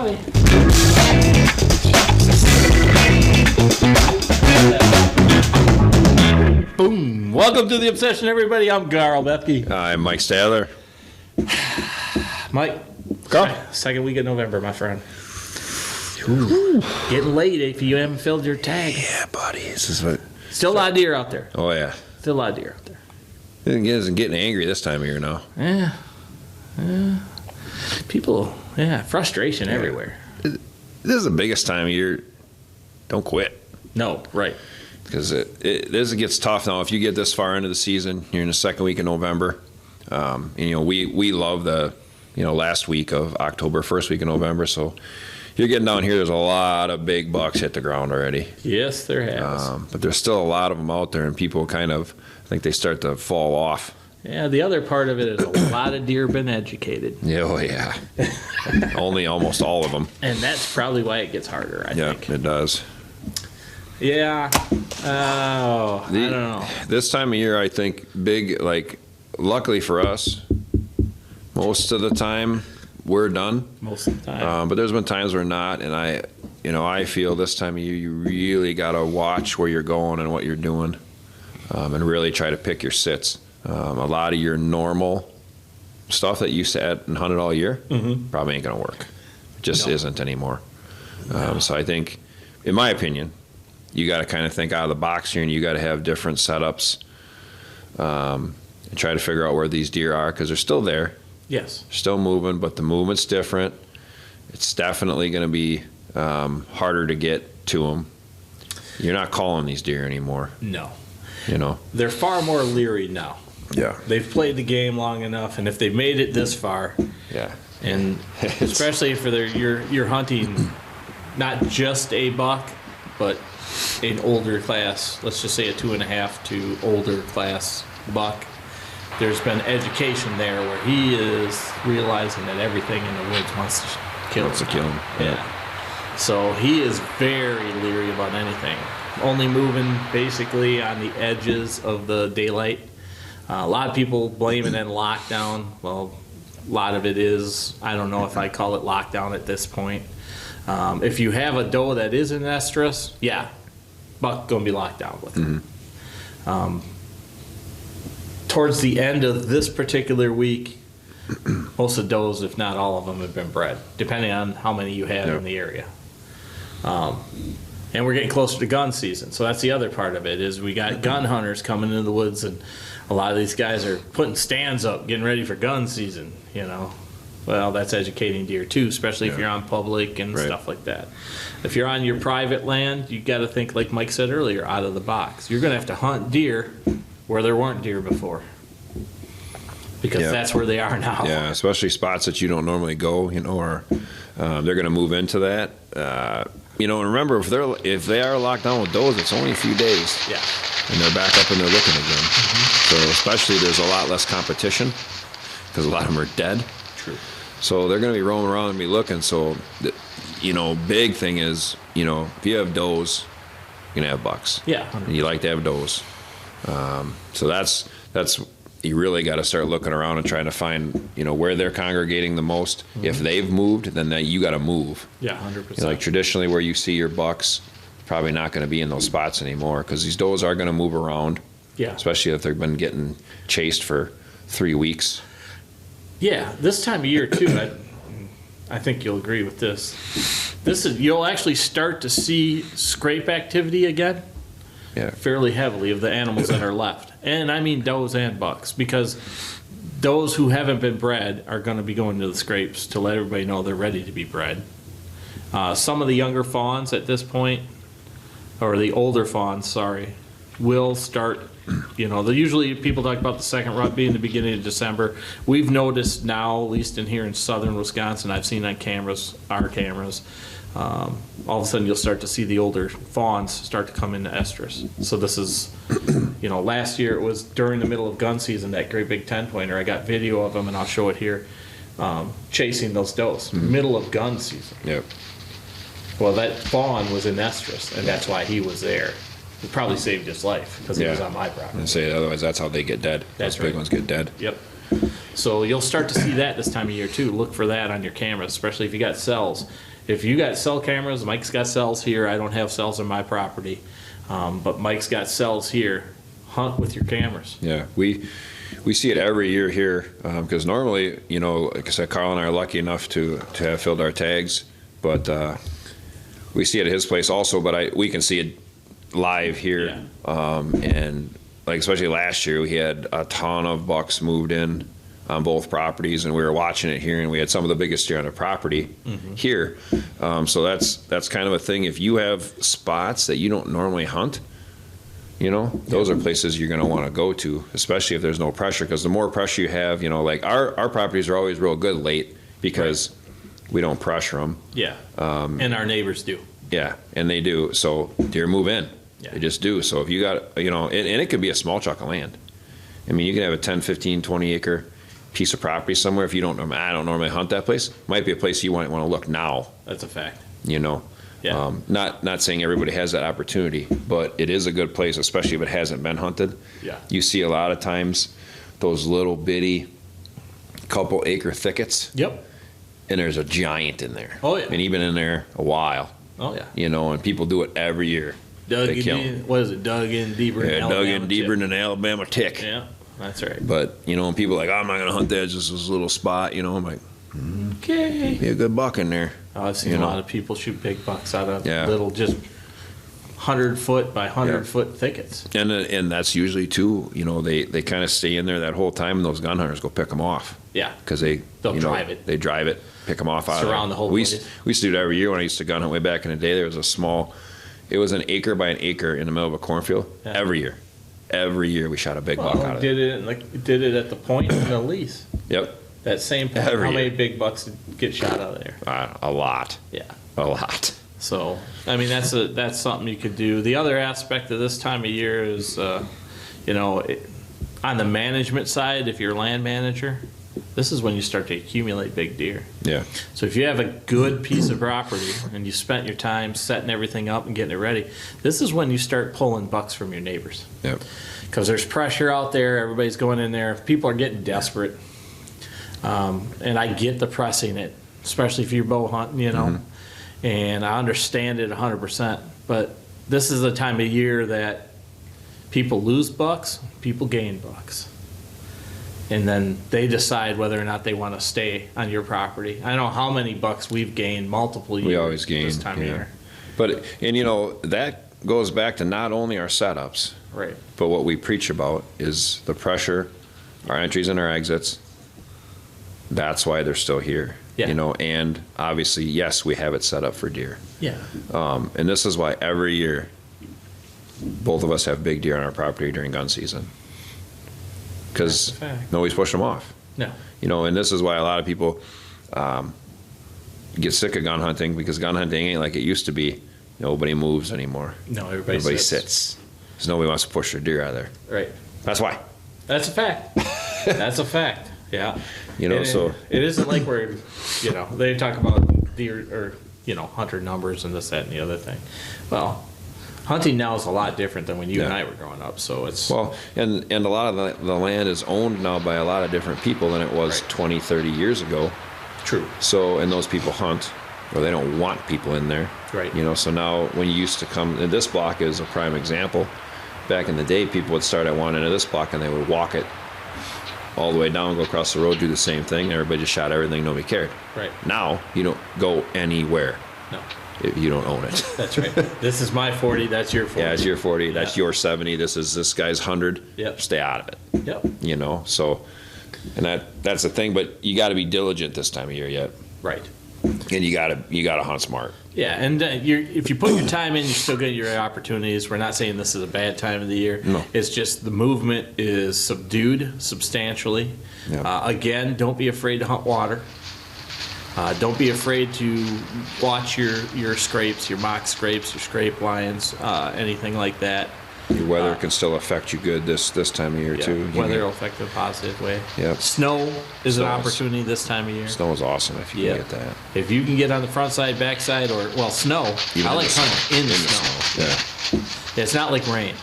everybody. Boom. Welcome to The Obsession, everybody. I'm Garl Bethke. I'm Mike Stadler. Mike, Go. second week of November, my friend. Ooh. Getting late if you haven't filled your tag. Yeah, buddy. This is what. Still a lot of deer out there. Oh, yeah. Still a lot of deer out there. It isn't getting angry this time of year now. Yeah. People, frustration everywhere. This is the biggest time of year. Don't quit. No, right. Because this gets tough now. If you get this far into the season, you're in the second week of November. We love the, last week of October, first week of November. So you're getting down here, there's a lot of big bucks hit the ground already. Yes, there has. But there's still a lot of them out there, and people kind of, I think they start to fall off. Yeah, the other part of it is a lot of deer been educated. Oh, yeah. Only almost all of them. And that's probably why it gets harder, I think. Yeah, it does. Yeah. I don't know. This time of year, I think luckily for us, most of the time we're done. Most of the time. But there's been times we're not, and I feel this time of year you really got to watch where you're going and what you're doing, and really try to pick your sits. A lot of your normal stuff that you sat and hunted all year probably ain't going to work. It just isn't anymore. So I think, in my opinion, you got to kind of think out of the box here, and you got to have different setups and try to figure out where these deer are, because they're still there. Yes. They're still moving, but the movement's different. It's definitely going to be harder to get to them. You're not calling these deer anymore. No. They're far more leery now. Yeah. They've played the game long enough, and if they've made it this far, and especially for you're hunting not just a buck, but an older class, let's just say a 2.5 to older class buck, there's been education there where he is realizing that everything in the woods wants to kill him. Yeah. So he is very leery about anything. Only moving basically on the edges of the daylight. A lot of people blame it on lockdown. Well, a lot of it is, I don't know if I call it lockdown at this point. If you have a doe that is in estrus, buck gonna be locked down with it. Towards the end of this particular week, most of the does, if not all of them, have been bred, depending on how many you have in the area. And we're getting closer to gun season, so that's the other part of it, is we got gun hunters coming into the woods, and a lot of these guys are putting stands up, getting ready for gun season, Well, that's educating deer too, especially if you're on public and stuff like that. If you're on your private land, you got to think, like Mike said earlier, out of the box. You're going to have to hunt deer where there weren't deer before, because that's where they are now. Yeah, especially spots that you don't normally go, or they're going to move into that. And remember, if they are locked down with does, it's only a few days. Yeah. And they're back up and they're looking again. So especially there's a lot less competition, because a lot of them are dead. True. So they're going to be roaming around and be looking. So, big thing is, if you have does, you're going to have bucks. Yeah. 100%. And you like to have does. So that's you really got to start looking around and trying to find, where they're congregating the most. If they've moved, then you got to move. Yeah, 100%. Like traditionally where you see your bucks, probably not going to be in those spots anymore, because these does are going to move around. Yeah. Especially if they've been getting chased for 3 weeks. Yeah, this time of year too, I think you'll agree with this. You'll actually start to see scrape activity again. Yeah. Fairly heavily of the animals that are left. And I mean does and bucks, because those who haven't been bred are going to be going to the scrapes to let everybody know they're ready to be bred. Some of the younger fawns at this point, or the older fawns, sorry, will start, usually people talk about the second rut being the beginning of December. We've noticed now, at least in here in southern Wisconsin, I've seen on our cameras, all of a sudden you'll start to see the older fawns start to come into estrus. So this is, last year it was during the middle of gun season, that great big 10-pointer. I got video of them, and I'll show it here, chasing those does, middle of gun season. Yep. Well, that fawn was in estrus, and that's why he was there. It probably saved his life, because he was on my property. And say otherwise, that's how they get dead. That's Those big ones get dead. Yep. So you'll start to see that this time of year too. Look for that on your cameras, especially if you got cells. if you got cell cameras, Mike's got cells here. I don't have cells on my property, but Mike's got cells here. Hunt with your cameras. Yeah, we see it every year here because normally, you know, like I said, Carl and I are lucky enough to have filled our tags, but we see it at his place also. But we can see it live here, and like especially last year, we had a ton of bucks moved in on both properties, and we were watching it here, and we had some of the biggest deer on the property here. So that's kind of a thing. If you have spots that you don't normally hunt, you know, those are places you're going to want to go to, especially if there's no pressure, because the more pressure you have, you know, like our properties are always real good late because we don't pressure them. Yeah, and our neighbors do. Yeah, and they do. So deer move in. Yeah. They just do. So if you got, you know, and it could be a small chunk of land. I mean, you can have a 10, 15, 20 acre piece of property somewhere. If you don't, I don't normally hunt that place. Might be a place you might want to look now. That's a fact. You know. Yeah. Not saying everybody has that opportunity, but it is a good place, especially if it hasn't been hunted. Yeah. You see a lot of times those little bitty couple acre thickets. Yep. And there's a giant in there. Oh yeah. And even in there a while. Oh yeah. You know, and people do it every year. Dug in deeper than Alabama. Dug in deeper than an Alabama tick. Yeah, that's right. But you know, when people are like, oh, I'm not gonna hunt that, just this little spot. You know, I'm like, okay, be a good buck in there. Oh, I've seen a lot of people shoot big bucks out of little just 100-foot by 100-foot thickets. And that's usually too, you know, they kind of stay in there that whole time, and those gun hunters go pick them off. Yeah, because they'll drive it. They drive it, pick them off out surround the whole. We used to do it every year when I used to gun hunt way back in the day. There was a small, it was an acre by an acre in the middle of a cornfield. Yeah. Every year we shot a big buck out of it. Did it at the point in the lease. Yep. That same point, how many big bucks get shot out of there? A lot. Yeah. A lot. So, I mean, that's something you could do. The other aspect of this time of year is, you know, on the management side, if you're a land manager, this is when you start to accumulate big deer. Yeah. So if you have a good piece of property and you spent your time setting everything up and getting it ready, this is when you start pulling bucks from your neighbors. Yep. Because there's pressure out there. Everybody's going in there. People are getting desperate. And I get the pressing it, especially if you're bow hunting, you know. And I understand it 100%. But this is the time of year that people lose bucks, people gain bucks. And then they decide whether or not they want to stay on your property. I don't know how many bucks we've gained multiple years. We always gain this time of year. But, and you know, that goes back to not only our setups, right, but what we preach about is the pressure, our entries and our exits. That's why they're still here. Yeah. You know, and obviously, yes, we have it set up for deer. Yeah. And this is why every year, both of us have big deer on our property during gun season. Because nobody's pushed them off. No. You know, and this is why a lot of people get sick of gun hunting, because gun hunting ain't like it used to be. Nobody moves anymore. No, everybody sits. Because nobody wants to push their deer out of there. Right. That's why. That's a fact. That's a fact. Yeah. You know, so it isn't like we're, you know, they talk about deer or, you know, hunter numbers and this, that, and the other thing. Well, hunting now is a lot different than when you and I were growing up. So it's and a lot of the land is owned now by a lot of different people than it was 20, 30 years ago. True. So, and those people hunt, or they don't want people in there. Right. You know, so now when you used to come, and this block is a prime example. Back in the day, people would start at one end of this block and they would walk it all the way down, go across the road, do the same thing. Everybody just shot everything, nobody cared. Right. Now, you don't go anywhere. No. If you don't own it. That's right. This is my 40, that's your 40. Yeah, it's your 40, that's your 70, this is this guy's 100. Yep. Stay out of it. Yep. You know, so, and that's the thing, but you got to be diligent this time of year yet. Right. And you got to hunt smart. Yeah, and if you put your time in, you still get your opportunities. We're not saying this is a bad time of the year. No. It's just the movement is subdued substantially. Yeah. Again, don't be afraid to hunt water. Don't be afraid to watch your scrapes, your mock scrapes, your scrape lines, anything like that. Your weather can still affect you good this time of year too. Weather will affect in a positive way. Yeah. Snow is an opportunity this time of year. Snow is awesome if you can get that. If you can get on the front side, back side, or snow. Even I like hunting in the snow. Yeah. It's not like rain.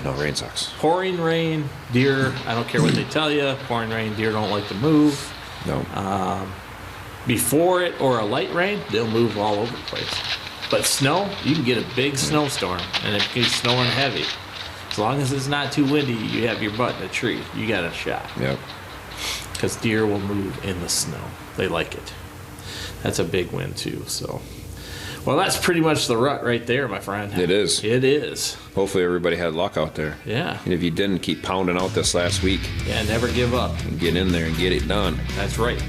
No, rain sucks. Pouring rain, deer. I don't care what they tell you. Pouring rain, deer don't like to move. No. Before it or a light rain, they'll move all over the place. But snow, you can get a big snowstorm, and it can be snowing heavy. As long as it's not too windy, you have your butt in a tree, you got a shot. Yep. Because deer will move in the snow. They like it. That's a big win, too. So, well, that's pretty much the rut right there, my friend. It is. It is. Hopefully everybody had luck out there. Yeah. And if you didn't, keep pounding out this last week. Yeah, never give up. And get in there and get it done. That's right.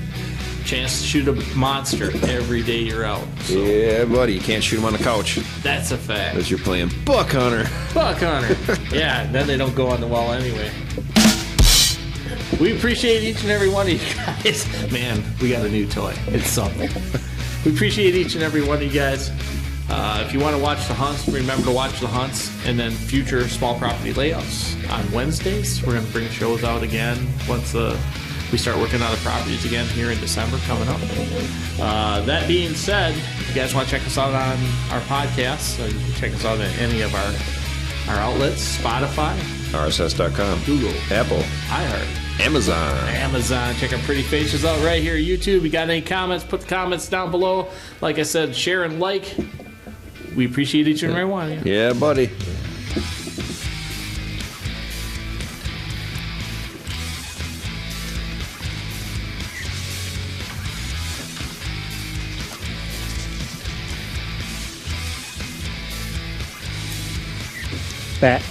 Chance to shoot a monster every day you're out. So. Yeah, buddy. You can't shoot them on the couch. That's a fact. Because you're playing buck hunter. Buck hunter. Yeah, then they don't go on the wall anyway. We appreciate each and every one of you guys. Man, we got a new toy. It's something. We appreciate each and every one of you guys. If you want to watch the hunts, remember to watch the hunts and then future small property layouts on Wednesdays. We're going to bring shows out again once we start working on the properties again here in December coming up. That being said, if you guys want to check us out on our podcasts, you can check us out at any of our outlets, Spotify, RSS.com, Google, Apple, iHeart, Amazon. Check our pretty faces out right here, YouTube. You got any comments, put the comments down below. Like I said, share and like. We appreciate each and every one of you. Yeah, buddy. Bat.